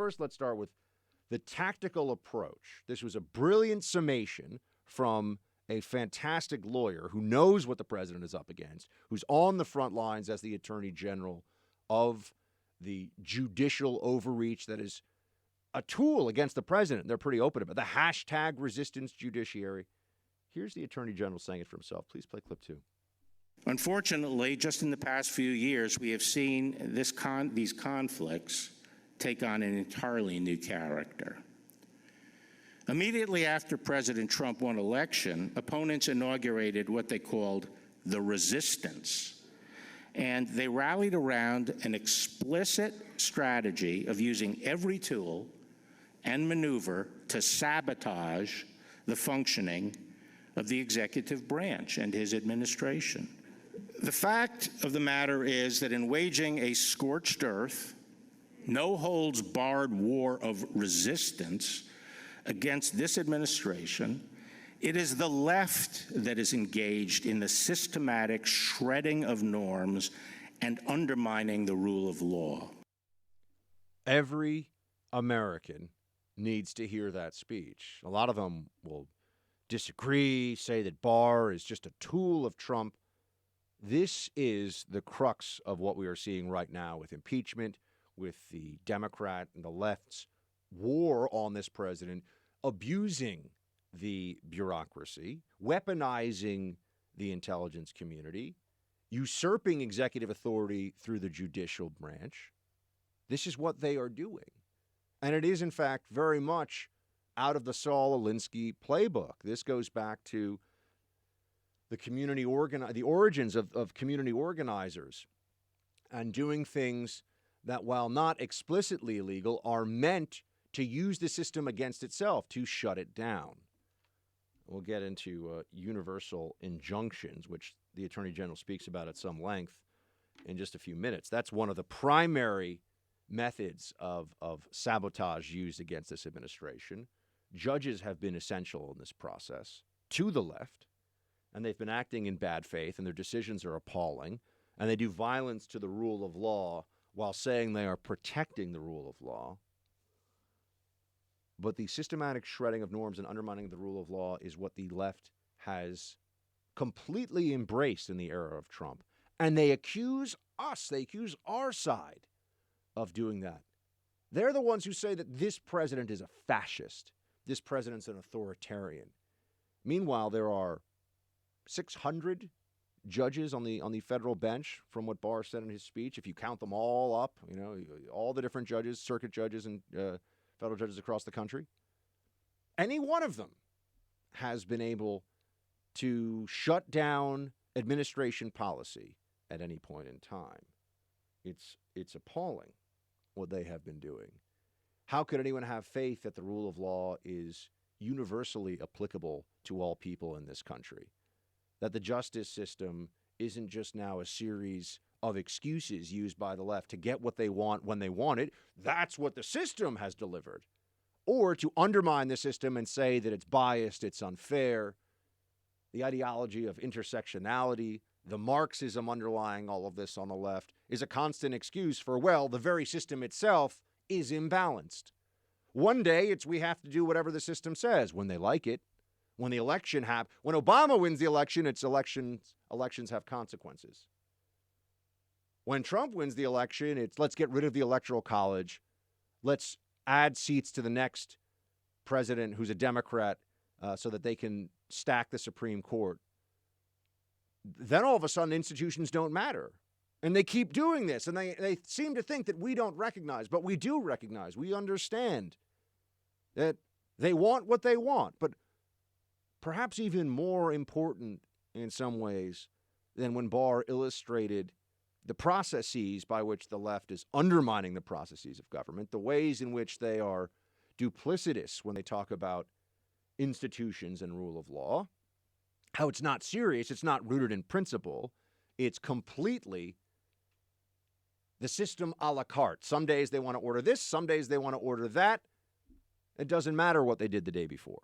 first, let's start with the tactical approach. This was a brilliant summation from a fantastic lawyer who knows what the president is up against, who's on the front lines as the attorney general of the judicial overreach that is a tool against the president. They're pretty open about the hashtag resistance judiciary. Here's the attorney general saying it for himself. Please play clip 2. Unfortunately, just in the past few years, we have seen these conflicts take on an entirely new character. Immediately after President Trump won election, opponents inaugurated what they called the resistance. And they rallied around an explicit strategy of using every tool and maneuver to sabotage the functioning of the executive branch and his administration. The fact of the matter is that in waging a scorched earth, no-holds-barred war of resistance against this administration, it is the left that is engaged in the systematic shredding of norms and undermining the rule of law. Every American needs to hear that speech. A lot of them will disagree, say that Barr is just a tool of Trump. This is the crux of what we are seeing right now with impeachment, with the Democrat and the left's war on this president, abusing the bureaucracy, weaponizing the intelligence community, usurping executive authority through the judicial branch. This is what they are doing. And it is, in fact, very much out of the Saul Alinsky playbook. This goes back to the origins of community organizers and doing things that, while not explicitly illegal, are meant to use the system against itself, to shut it down. We'll get into universal injunctions, which the Attorney General speaks about at some length in just a few minutes. That's one of the primary methods of sabotage used against this administration. Judges have been essential in this process to the left, and they've been acting in bad faith, and their decisions are appalling, and they do violence to the rule of law while saying they are protecting the rule of law. But the systematic shredding of norms and undermining the rule of law is what the left has completely embraced in the era of Trump. And they accuse us, they accuse our side of doing that. They're the ones who say that this president is a fascist. This president's an authoritarian. Meanwhile, there are 600 judges on the federal bench, from what Barr said in his speech. If you count them all up, all the different judges, circuit judges, and federal judges across the country, any one of them has been able to shut down administration policy at any point in time. It's appalling what they have been doing. How could anyone have faith that the rule of law is universally applicable to all people in this country? That the justice system isn't just now a series of excuses used by the left to get what they want when they want it. That's what the system has delivered. Or to undermine the system and say that it's biased, it's unfair. The ideology of intersectionality, the Marxism underlying all of this on the left, is a constant excuse for, well, the very system itself is imbalanced. One day we have to do whatever the system says when they like it. When the election when Obama wins the election, elections have consequences. When Trump wins the election, it's let's get rid of the Electoral College. Let's add seats to the next president who's a Democrat so that they can stack the Supreme Court. Then all of a sudden institutions don't matter. And they keep doing this, and they seem to think that we don't recognize, but we do recognize. We understand that they want what they want. But perhaps even more important in some ways than when Barr illustrated the processes by which the left is undermining the processes of government, the ways in which they are duplicitous when they talk about institutions and rule of law, how it's not serious, it's not rooted in principle, it's completely the system a la carte. Some days they want to order this, some days they want to order that. It doesn't matter what they did the day before.